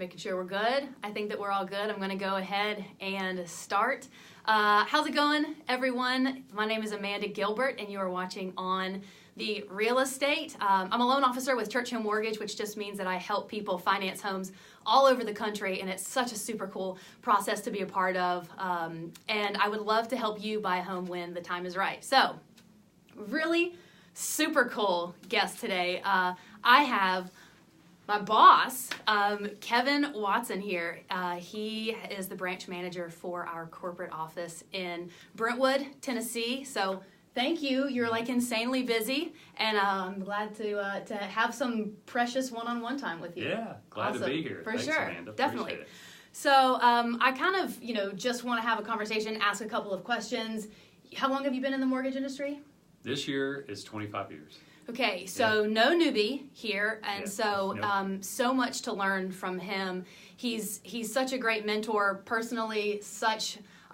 making sure we're good. I think that we're all good. I'm going to go ahead and start. How's it going, everyone? My name is Amanda Gilbert, and you are watching On the Real Estate. I'm a loan officer with Churchill Mortgage, which just means that I help people finance homes all over the country, and it's such a super cool process to be a part of. And I would love to help you buy a home when the time is right. So, really super cool guest today. I have my boss, Kevin Watson here. He is the branch manager for our corporate office in Brentwood, Tennessee. So thank you. You're like insanely busy, and I'm glad to have some precious one-on-one time with you. Yeah, glad to be here. For Thanks, sure, Amanda. definitely. Appreciate it. So I kind of, just want to have a conversation, ask a couple of questions. How long have you been in the mortgage industry? This year is 25 years. Okay, so no newbie here, and Nope. So much to learn from him. He's such a great mentor personally.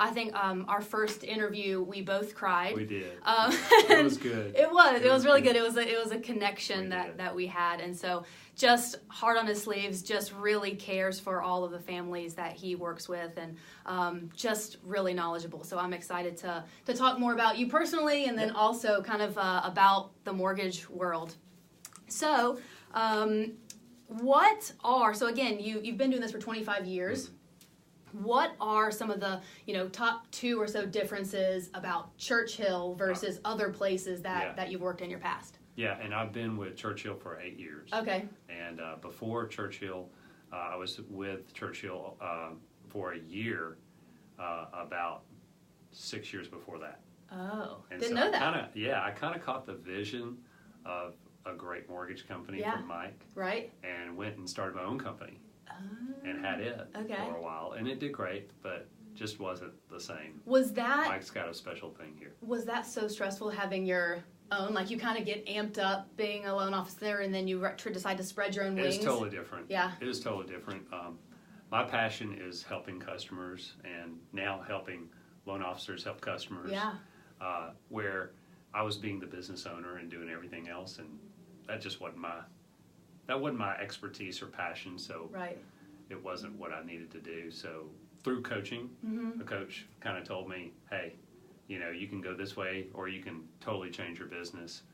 I think our first interview we both cried. We did. It was good. It was really good. It was a connection that we had, and so just heart on his sleeves, just really cares for all of the families that he works with, and just really knowledgeable. So I'm excited to talk more about you personally, and then also kind of about the mortgage world. So so again, you've been doing this for 25 years. Mm-hmm. What are some of the top two or so differences about Churchill versus other places that you've worked in your past? Yeah, and I've been with Churchill for 8 years. Okay. And before Churchill, I was with Churchill for a year, about 6 years before that. Oh, and didn't know that. I kind of caught the vision of a great mortgage company from Mike. Right. And went and started my own company. And had it for a while, and it did great, but just wasn't the same. Mike's got a special thing here. Was that so stressful having your own? Like, you kind of get amped up being a loan officer, and then you decide to spread your own wings? It's totally different. Yeah. It is totally different. My passion is helping customers, and now helping loan officers help customers. Yeah. Where I was being the business owner and doing everything else, and that just wasn't my expertise or passion, so it wasn't what I needed to do. So through coaching, the coach kind of told me, hey, you can go this way or you can totally change your business.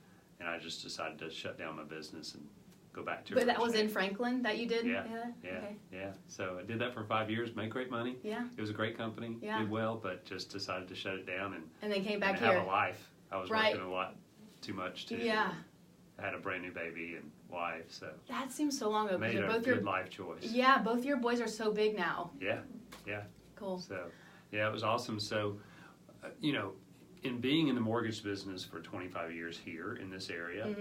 And I just decided to shut down my business and go back to it. But that was in Franklin that you did? Yeah. Okay. Yeah. So I did that for 5 years, made great money. Yeah. It was a great company, did well, but just decided to shut it down and then came back here. Have a life. I was working a lot too much too. Yeah. I had a brand new baby and wife, so that seems so long ago. Made a good life choice. Yeah, both your boys are so big now. Yeah. Cool. So, yeah, it was awesome. So, in being in the mortgage business for 25 years here in this area,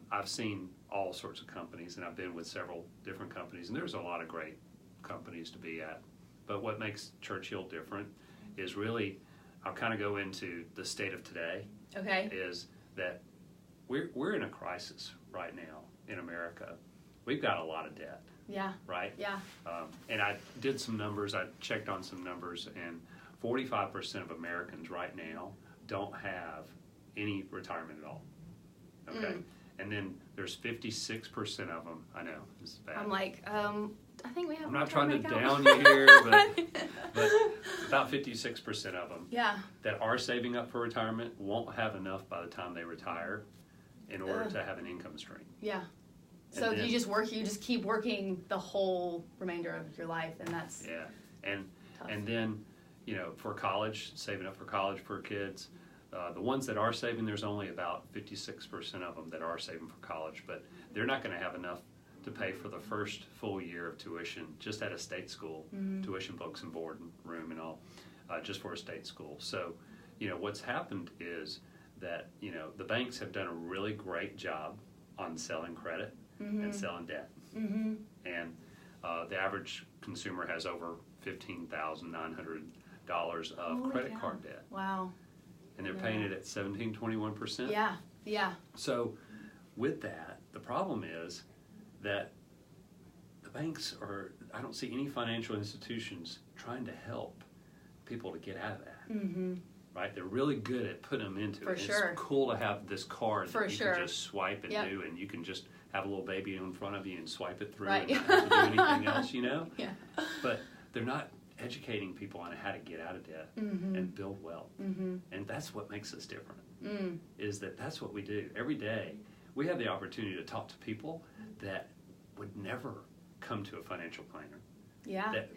I've seen all sorts of companies, and I've been with several different companies, and there's a lot of great companies to be at. But what makes Churchill different is really, I'll kind of go into the state of today. Okay. Is that we're in a crisis right now in America. We've got a lot of debt. Yeah. Right? Yeah. And I did some numbers. I checked on some numbers, and 45% of Americans right now don't have any retirement at all. Okay? And then there's 56% of them. I know, this is bad. I'm like, I think we have. I'm not trying to down you here, but about 56% of them that are saving up for retirement won't have enough by the time they retire in order to have an income stream. Yeah. So you just keep working the whole remainder of your life, and that's tough. And then, for college, saving up for college for kids, the ones that are saving, there's only about 56% of them that are saving for college, but they're not going to have enough to pay for the first full year of tuition just at a state school, tuition, books, and board and room and all, just for a state school. So, what's happened is that, the banks have done a really great job on selling credit and selling debt. And the average consumer has over $15,900 of credit card debt. Wow. And they're paying it at 17-21%. Yeah. So with that, the problem is that the banks I don't see any financial institutions trying to help people to get out of that. right? They're really good at putting them into For it. sure. It's cool to have this card For that you sure. can just swipe and Yep. do, and you can just have a little baby in front of you and swipe it through Right. and not have to do anything else, Yeah. But they're not educating people on how to get out of debt and build wealth. And that's what makes us different, is that's what we do. Every day, we have the opportunity to talk to people that would never come to a financial planner. Yeah. That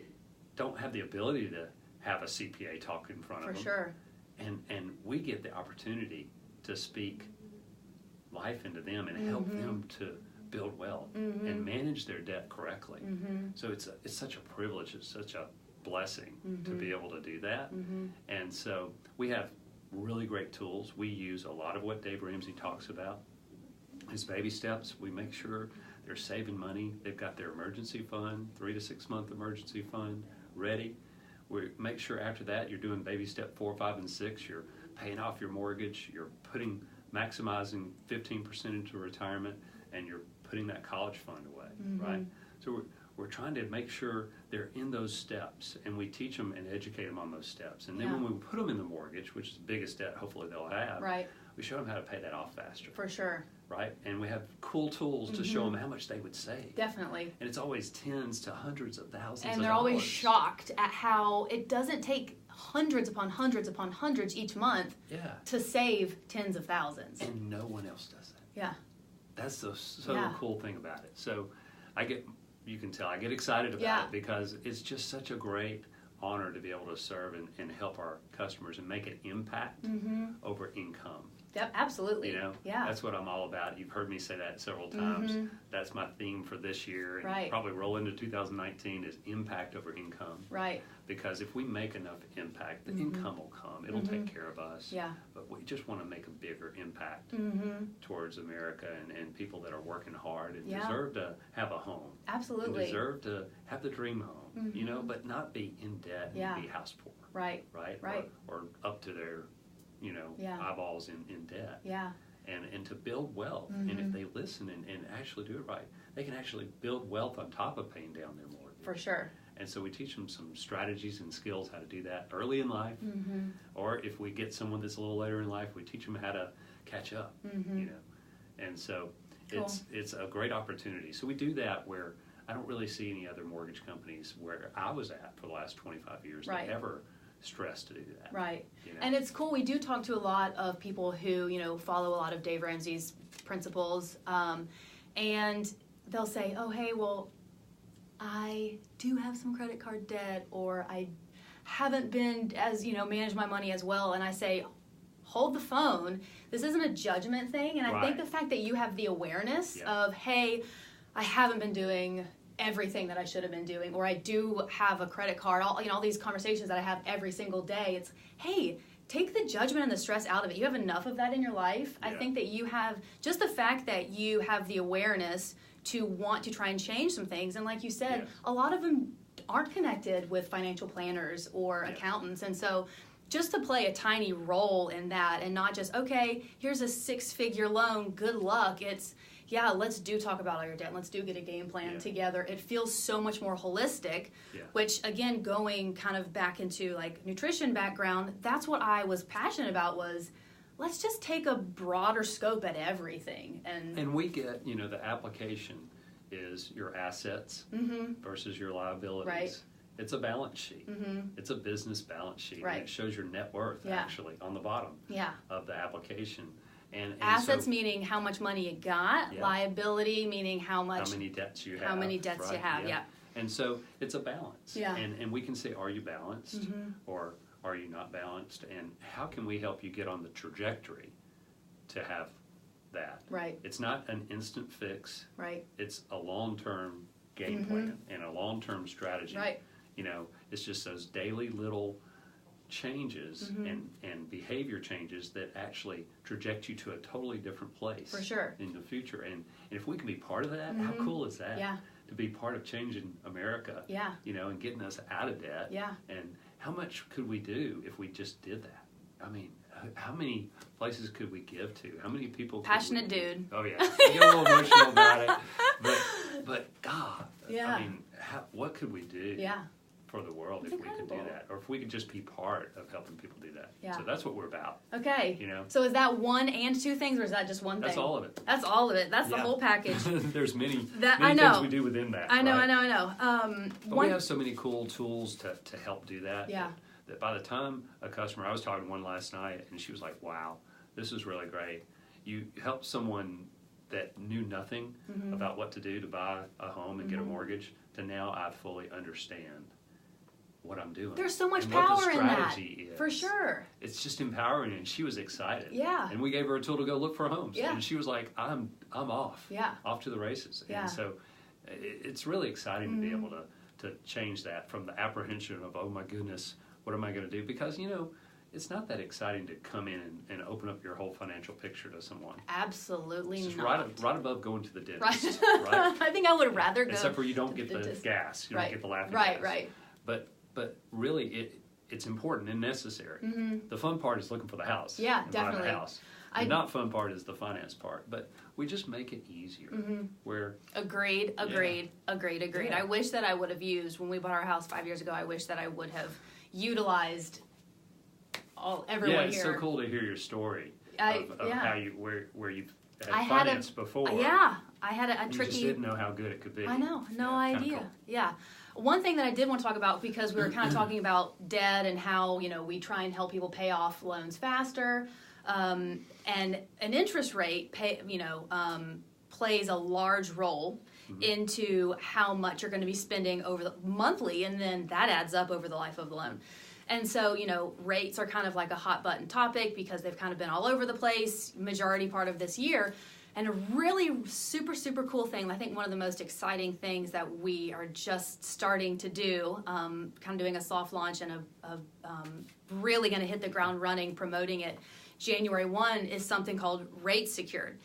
don't have the ability to have a CPA talk in front of them. For sure. And we get the opportunity to speak life into them and help them to build wealth and manage their debt correctly. So it's such a privilege, it's such a blessing to be able to do that. And so we have really great tools. We use a lot of what Dave Ramsey talks about. His baby steps, we make sure they're saving money. They've got their emergency fund, 3 to 6 month emergency fund ready. We make sure after that you're doing baby step 4, 5, and 6. You're paying off your mortgage. You're maximizing 15% into retirement, and you're putting that college fund away, right? So we're trying to make sure they're in those steps, and we teach them and educate them on those steps. And then when we put them in the mortgage, which is the biggest debt hopefully they'll have, Right. we show them how to pay that off faster. For sure. Right? And we have cool tools to show them how much they would save. Definitely. And it's always tens to hundreds of thousands And of they're dollars. always shocked at how it doesn't take hundreds upon hundreds upon hundreds each month to save tens of thousands. And no one else does that. Yeah. That's the cool thing about it. So you can tell I get excited about it because it's just such a great honor to be able to serve and help our customers and make an impact over income. Yep, absolutely. That's what I'm all about. You've heard me say that several times. That's my theme for this year, and probably roll into 2019 is impact over income. Right. Because if we make enough impact, the income will come. It'll take care of us. Yeah. But we just want to make a bigger impact towards America and people that are working hard and deserve to have a home. Absolutely. And deserve to have the dream home, but not be in debt and be house poor. Right. Right. Or up to their eyeballs in debt. Yeah. And to build wealth. And if they listen and actually do it right, they can actually build wealth on top of paying down their mortgage. For sure. And so we teach them some strategies and skills how to do that early in life. Or if we get someone that's a little later in life, we teach them how to catch up. And so it's a great opportunity. So we do that where I don't really see any other mortgage companies where I was at for the last 25 years that ever stressed to do that. Right. And it's cool. We do talk to a lot of people who, follow a lot of Dave Ramsey's principles. And they'll say, oh, hey, well, I do have some credit card debt, or I haven't been manage my money as well. And I say, hold the phone. This isn't a judgment thing. And I think the fact that you have the awareness of, hey, I haven't been doing everything that I should have been doing, or I do have a credit card, all these conversations that I have every single day. It's, hey, take the judgment and the stress out of it. You have enough of that in your life. I think that you have, just the fact that you have the awareness to want to try and change some things. And like you said, a lot of them aren't connected with financial planners or accountants. And so just to play a tiny role in that and not just, okay, here's a 6-figure loan, good luck. It's, let's talk about all your debt. Let's get a game plan together. It feels so much more holistic, which again, going kind of back into like nutrition background, that's what I was passionate about was, let's just take a broader scope at everything. And we get, the application is your assets versus your liabilities. Right. It's a balance sheet. It's a business balance sheet. Right. And it shows your net worth actually on the bottom of the application. And assets meaning how much money you got, liability meaning how many debts you have. And so it's a balance. Yeah. And we can say, are you balanced or are you not balanced? And how can we help you get on the trajectory to have that? Right. It's not an instant fix. Right. It's a long-term game plan and a long-term strategy. Right. It's just those daily little changes and behavior changes that actually traject you to a totally different place for sure in the future. And if we can be part of that, how cool is that? Yeah. To be part of changing America. Yeah. And getting us out of debt. Yeah. And how much could we do if we just did that? I mean, how many places could we give to? How many people? Passionate dude. Oh yeah, I get a little emotional about it. But God, yeah. I mean, what could we do? Yeah. for the world if we could do that, or if we could just be part of helping people do that. Yeah. So that's what we're about. Okay. You know. So is that one and two things, or is that just one thing? That's all of it. That's all of it. That's the whole package. There's many I know. things we do within that. I know. Right? But we have so many cool tools to help do that. Yeah. That by the time a customer, I was talking to one last night, and she was like, "Wow, this is really great. You helped someone that knew nothing about what to do to buy a home and get a mortgage, to now I fully understand what I'm doing." There's so much and power what the in that. strategy is. For sure. It's just empowering, and she was excited. Yeah. And we gave her a tool to go look for homes. Yeah. And she was like, I'm off. Yeah. Off to the races. Yeah. And so it's really exciting to be able to change that from the apprehension of, oh my goodness, what am I going to do? Because, you know, it's not that exciting to come in and open up your whole financial picture to someone. Absolutely it's not. Right above going to the dentist. Right. Right? I think I would rather go. Except for you don't get the dentist. gas. You don't get the laughing gas. gas. Right. But really, it's important and necessary. The fun part is looking for the house. Yeah, and definitely. buying the house. The not fun part is the finance part. But we just make it easier. Where Agreed. Yeah. I wish that I would have used, when we bought our house 5 years ago, I wish that I would have utilized everyone yeah, it's here. so cool to hear your story of how you where you've had finance before. I had a You tricky. just didn't know how good it could be. I know, no idea. Cool. Yeah. One thing that I did want to talk about, because we were kind of talking about debt and how, you know, we try and help people pay off loans faster, and an interest rate plays a large role into how much you're going to be spending over the monthly, and then that adds up over the life of the loan. And so, you know, rates are kind of like a hot button topic because they've kind of been all over the place majority part of this year. And a really super, super cool thing, I think one of the most exciting things that we are just starting to do, kind of doing a soft launch and really going to hit the ground running, promoting it January 1, is something called Rate Secured.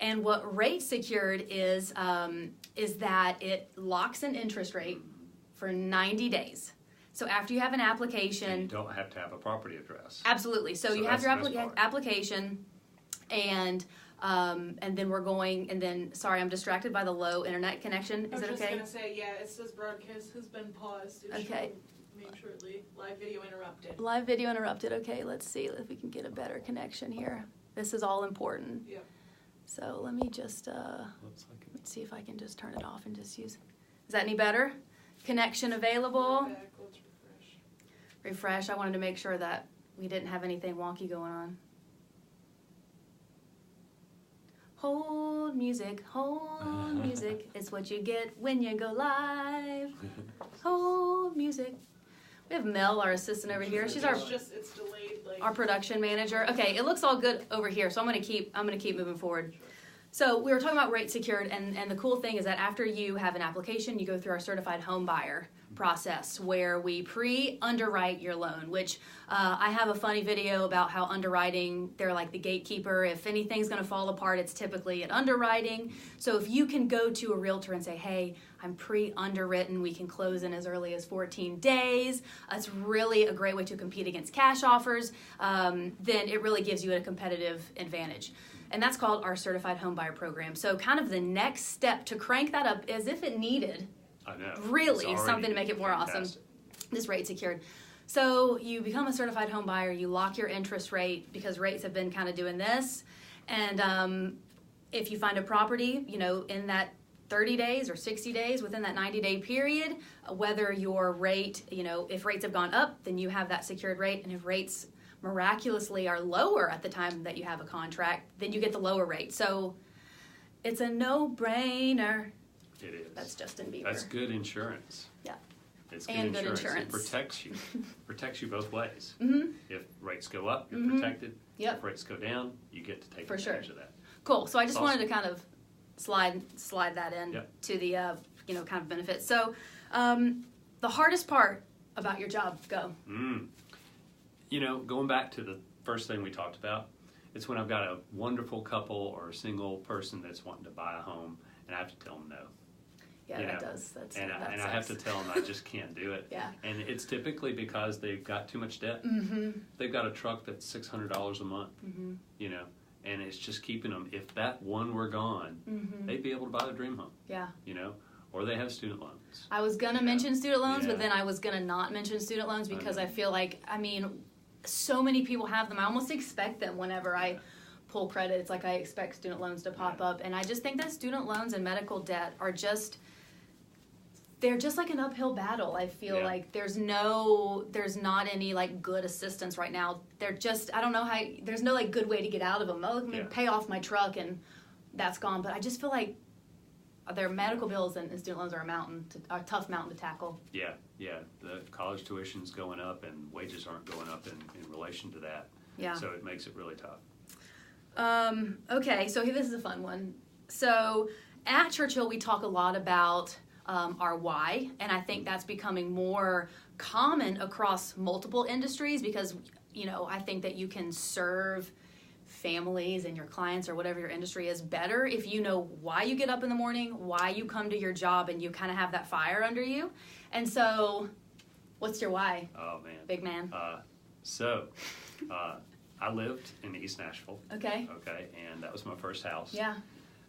And what Rate Secured is that it locks an interest rate for 90 days. So after you have an application... And you don't have to have a property address. Absolutely. So you have your application, and then we're going, and then, sorry, I'm distracted by the low internet connection. Is it okay? I was just going to say, yeah, it says broadcast has been paused. It okay. Make shortly. Live video interrupted. Live video interrupted. Okay, let's see if we can get a better connection here. This is all important. Yep. So let me just, let's see if I can just turn it off and just use... Is that any better? Connection available. Let's refresh. Refresh. I wanted to make sure that we didn't have anything wonky going on. Hold music, hold music. It's what you get when you go live. Hold music. We have Mel, our assistant over here. She's it's delayed, like, our production manager. Okay, it looks all good over here, so I'm gonna keep moving forward. So we were talking about Rate Secured, and the cool thing is that after you have an application, you go through our certified home buyer process where we pre-underwrite your loan, which I have a funny video about how underwriting, they're like the gatekeeper. If anything's going to fall apart, it's typically at underwriting. So if you can go to a realtor and say, hey, I'm pre-underwritten, we can close in as early as 14 days. It's really a great way to compete against cash offers. Then it really gives you a competitive advantage. And that's called our Certified Home Buyer Program. So kind of the next step to crank that up, as if it needed, I know. really something to make it more fantastic. awesome, this Rate Secured. So you become a certified home buyer, you lock your interest rate because rates have been kind of doing this. And if you find a property, you know, in that 30 days or 60 days within that 90-day period, whether your rate, you know, if rates have gone up, then you have that secured rate. And if rates miraculously are lower at the time that you have a contract, then you get the lower rate. So it's a no-brainer. It is. That's Justin Bieber. That's good insurance. Yeah. It's good It insurance. protects you both ways. Mm-hmm. If rates go up, you're protected. Yep. If rates go down, you get to take For advantage sure. of that. Cool. So I just Awesome. wanted to kind of slide that in to the kind of benefits. So the hardest part about your job, go. You know, going back to the first thing we talked about, it's when I've got a wonderful couple or a single person that's wanting to buy a home, and I have to tell them no. Yeah, that does. And I have to tell them I just can't do it. Yeah. And it's typically because they've got too much debt. Mm-hmm. They've got a truck that's $600 a month, you know, and it's just keeping them. If that one were gone, they'd be able to buy their dream home. Yeah. You know, or they have student loans. I was going to mention student loans, but then I was going to not mention student loans because I feel like, so many people have them. I almost expect them whenever I pull credit. It's like I expect student loans to pop up. And I just think that student loans and medical debt are they're just like an uphill battle. I feel like there's not any like good assistance right now. They're just, I don't know how, there's no like good way to get out of them. Oh, let me pay off my truck and that's gone. But I just feel like their medical bills and student loans are a tough mountain to tackle. Yeah. The college tuition's going up and wages aren't going up in relation to that. Yeah. So it makes it really tough. Okay, so this is a fun one. So at Churchill, we talk a lot about our why, and I think that's becoming more common across multiple industries because, I think that you can serve families and your clients or whatever your industry is better if you know why you get up in the morning, why you come to your job, and you kind of have that fire under you. And so, what's your why? Oh, man. Big man. I lived in East Nashville. Okay, and that was my first house. Yeah.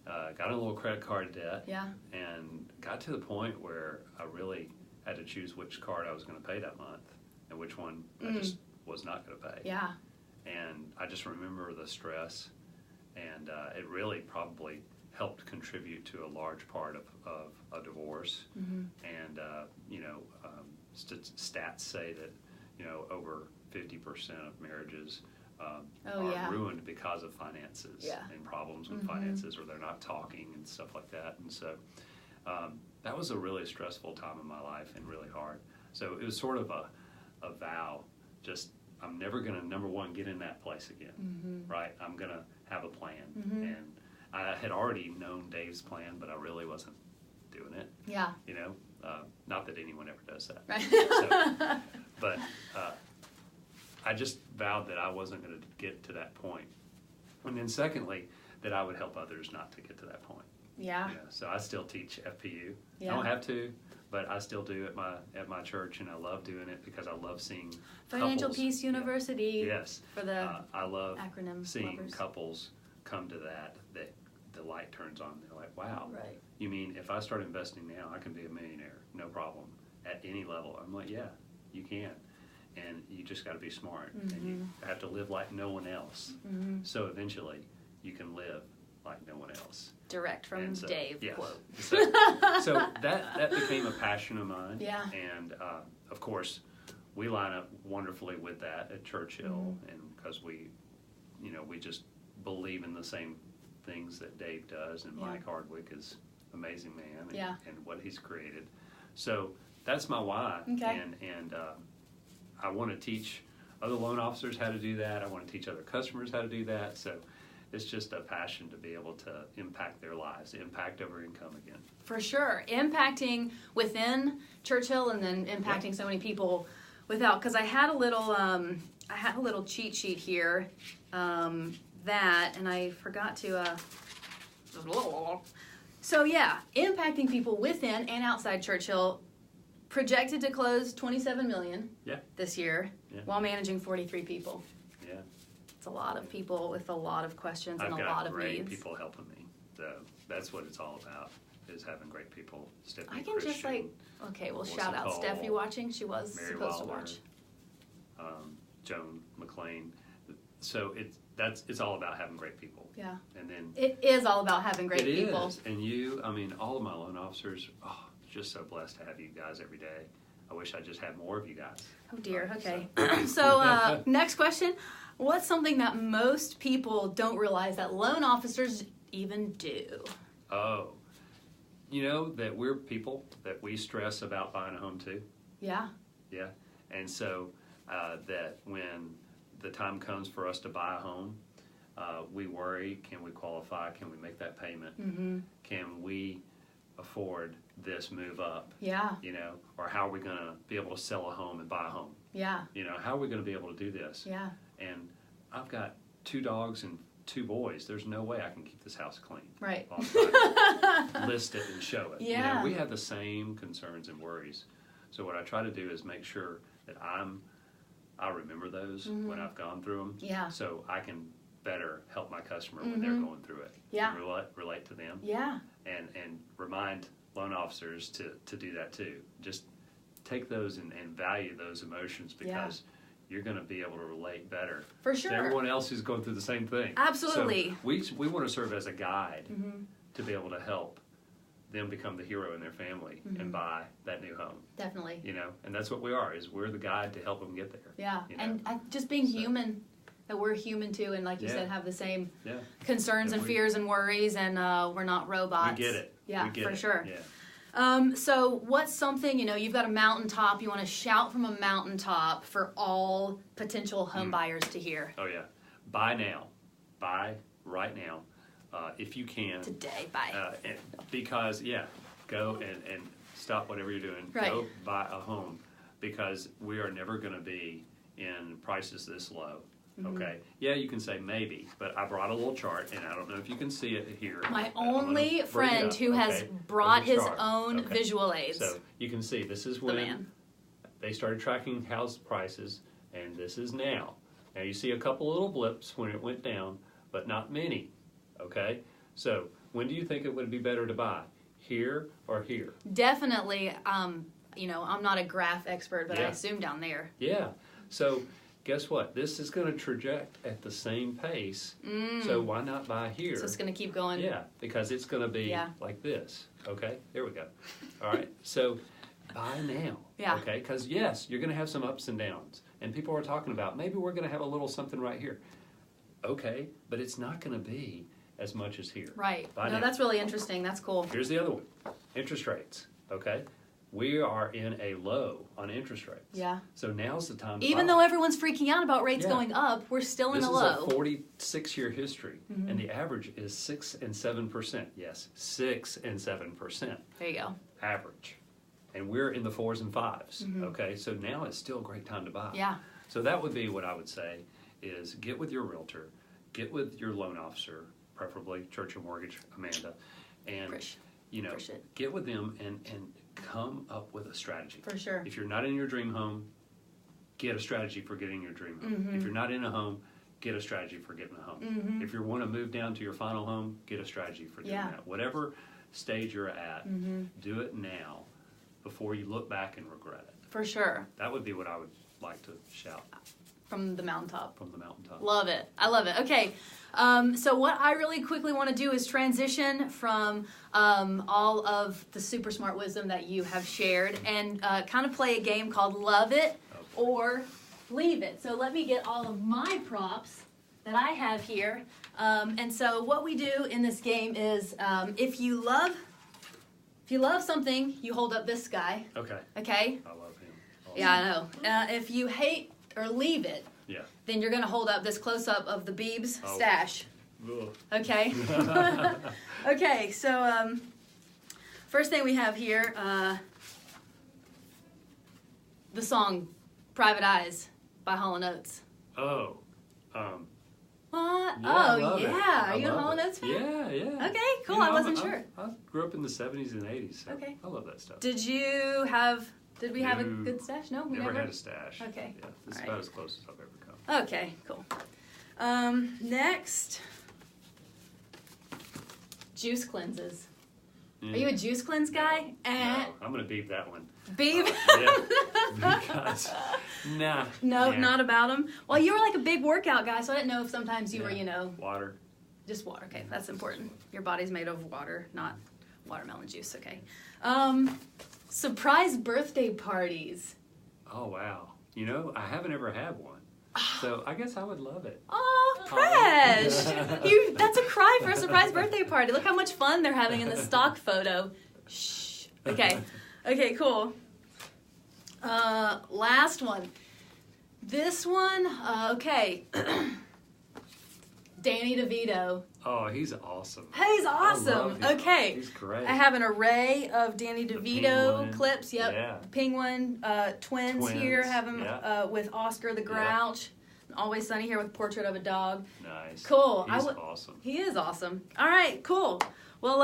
Got in a little credit card debt. Yeah. And got to the point where I really had to choose which card I was going to pay that month and which one I just was not going to pay. Yeah. And I just remember the stress, and it really probably helped contribute to a large part of a divorce. Mm-hmm. And, stats say that, over 50% of marriages are ruined because of finances and problems with finances, or they're not talking and stuff like that. And so that was a really stressful time in my life and really hard. So it was sort of a vow, just I'm never going to, number one, get in that place again, right? I'm going to have a plan. And I had already known Dave's plan, but I really wasn't doing it. Yeah. Not that anyone ever does that. Right. But I just vowed that I wasn't going to get to that point. And then secondly, that I would help others not to get to that point. Yeah. So I still teach FPU. Yeah. I don't have to, but I still do at my church, and I love doing it because I love seeing Financial couples. Peace University. Yes. For the I love acronym seeing lovers. couples come to that the light turns on. They're like, wow. Right. You mean if I start investing now, I can be a millionaire, no problem, at any level? I'm like, yeah, you can. And you just got to be smart, and you have to live like no one else. So eventually, you can live like no one else. Direct from Dave quote. So that became a passion of mine. Yeah. And of course, we line up wonderfully with that at Churchill, and because we just believe in the same things that Dave does, and Mike Hardwick is an amazing man, and what he's created. So that's my why. Okay. And I want to teach other loan officers how to do that. I want to teach other customers how to do that. So it's just a passion to be able to impact their lives, impact over income again. For sure. Impacting within Churchill and then impacting so many people without. Because I had a little cheat sheet here and I forgot to... So impacting people within and outside Churchill. Projected to close $27 million this year while managing 43 people. Yeah. It's a lot of people with a lot of questions and a lot of needs. I've got great people helping me. So that's what it's all about, is having great people. Stephanie I can Christian, just shout out Cole, Steffi watching. She was Mary supposed Wilder, to watch. Joan McLean. So it's all about having great people. Yeah. And then it is all about having great people. It is. And all of my loan officers, just so blessed to have you guys every day. I wish I just had more of you guys. Oh dear, okay. So next question. What's something that most people don't realize that loan officers even do? Oh, that we're people, that we stress about buying a home too. Yeah. Yeah. And so that when the time comes for us to buy a home, we worry, can we qualify? Can we make that payment? Can we afford this move up? Yeah. Or how are we going to be able to sell a home and buy a home? Yeah. How are we going to be able to do this? Yeah. And I've got 2 dogs and 2 boys. There's no way I can keep this house clean. Right. I'll list it and show it. Yeah. We have the same concerns and worries. So what I try to do is make sure that I remember those when I've gone through them. Yeah. So I can better help my customer when they're going through it. Yeah. Relate to them. Yeah. And remind loan officers to do that too. Just take those and value those emotions, because you're going to be able to relate better for sure to everyone else who's going through the same thing. Absolutely. So we want to serve as a guide to be able to help them become the hero in their family and buy that new home. Definitely. You know, and that's what we are, is we're the guide to help them get there. Yeah, you know? and just being human, that we're human too, and like you said, have the same concerns and we, fears and worries, and we're not robots. We get it. Yeah, we get for it. sure. Yeah. So what's something, you know, you've got a mountaintop, you want to shout from a mountaintop for all potential home buyers to hear? Oh yeah. Buy now. Buy right now. If you can. Today, buy. Because, go and stop whatever you're doing. Right. Go buy a home, because we are never going to be in prices this low. Okay. Yeah, you can say maybe, but I brought a little chart, and I don't know if you can see it here. My only friend who has brought his own visual aids. So you can see this is when they started tracking house prices, and this is now. Now you see a couple little blips when it went down, but not many. Okay. So when do you think it would be better to buy? Here or here? Definitely. You know, I'm not a graph expert, but I assume down there. Yeah. So guess what? This is going to traject at the same pace. So why not buy here? So it's going to keep going. Yeah, because it's going to be like this. Okay, there we go. All right, so buy now. Yeah. Okay, because yes, you're going to have some ups and downs, and people are talking about maybe we're going to have a little something right here. Okay, but it's not going to be as much as here. Right. Buy no, now. that's really interesting. That's cool. Here's the other one. Interest rates. Okay. We are in a low on interest rates. Yeah. So now's the time to Even buy. though everyone's freaking out about rates going up, we're still in a low. This is a 46-year history, and the average is 6 and 7%. Yes, 6 and 7%. There you go. Average. And we're in the 4s and 5s. Okay, so now it's still a great time to buy. Yeah. So that would be what I would say, is get with your realtor, get with your loan officer, preferably Churchill Mortgage, Amanda, and get with them and come up with a strategy. For sure. If you're not in your dream home, get a strategy for getting your dream home. If you're not in a home, get a strategy for getting a home. If you want to move down to your final home, get a strategy for doing that. Whatever stage you're at, do it now before you look back and regret it. For sure. That would be what I would like to shout. From the mountaintop. From the mountaintop. Love it. I love it. Okay. So what I really quickly want to do is transition from all of the super smart wisdom that you have shared and kind of play a game called Love It or Leave It. So let me get all of my props that I have here. And so what we do in this game is if you love something, you hold up this guy. Okay? I love him. Awesome. Yeah, I know. If you hate or leave it, then you're going to hold up this close-up of the Beebs stash. Ugh. Okay? Okay, so first thing we have here, the song Private Eyes by Hall & Oates. Oh. What? Yeah, Are you a Hall & Oates fan? Yeah. Okay, cool. I wasn't sure. I grew up in the 70s and 80s, so I love that stuff. Did we have a good stash? No, we never had a stash. Okay. Yeah, this is about as close as I've ever come. Okay, cool. Next, juice cleanses. Are you a juice cleanse guy? No, I'm going to beep that one. Beep? Because, No, not about them. Well, you were like a big workout guy, so I didn't know if sometimes you were, Water. Just water, okay, that's important. Your body's made of water, not watermelon juice, okay. Surprise birthday parties. Oh, wow. I haven't ever had one. So I guess I would love it. Oh, Presh! That's a cry for a surprise birthday party. Look how much fun they're having in the stock photo. Shh. Okay. Okay, cool. Last one. This one, okay. Danny DeVito. Oh, he's awesome. He's awesome. I love him. Okay. He's great. I have an array of Danny DeVito clips. Yep. Yeah. Penguin twins here. Have him with Oscar the Grouch. Always Sunny here with Portrait of a Dog. Nice. Cool. He's awesome. He is awesome. All right, cool. Well,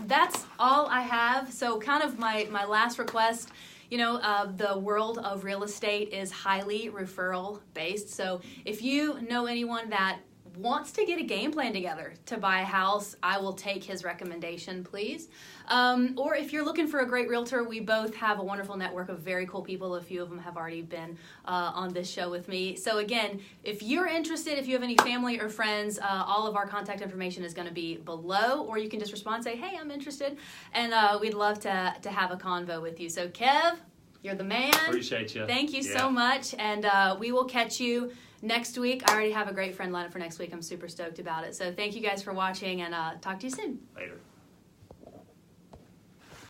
that's all I have. So kind of my last request, the world of real estate is highly referral based. So if you know anyone that wants to get a game plan together to buy a house, I will take his recommendation, please. Or if you're looking for a great realtor, we both have a wonderful network of very cool people. A few of them have already been on this show with me. So again, if you're interested, if you have any family or friends, all of our contact information is going to be below, or you can just respond and say, hey, I'm interested, and we'd love to have a convo with you. So Kev, you're the man. Appreciate you. Thank you so much, and we will catch you next week. I already have a great friend lined up for next week. I'm super stoked about it. So thank you guys for watching, and talk to you soon. Later.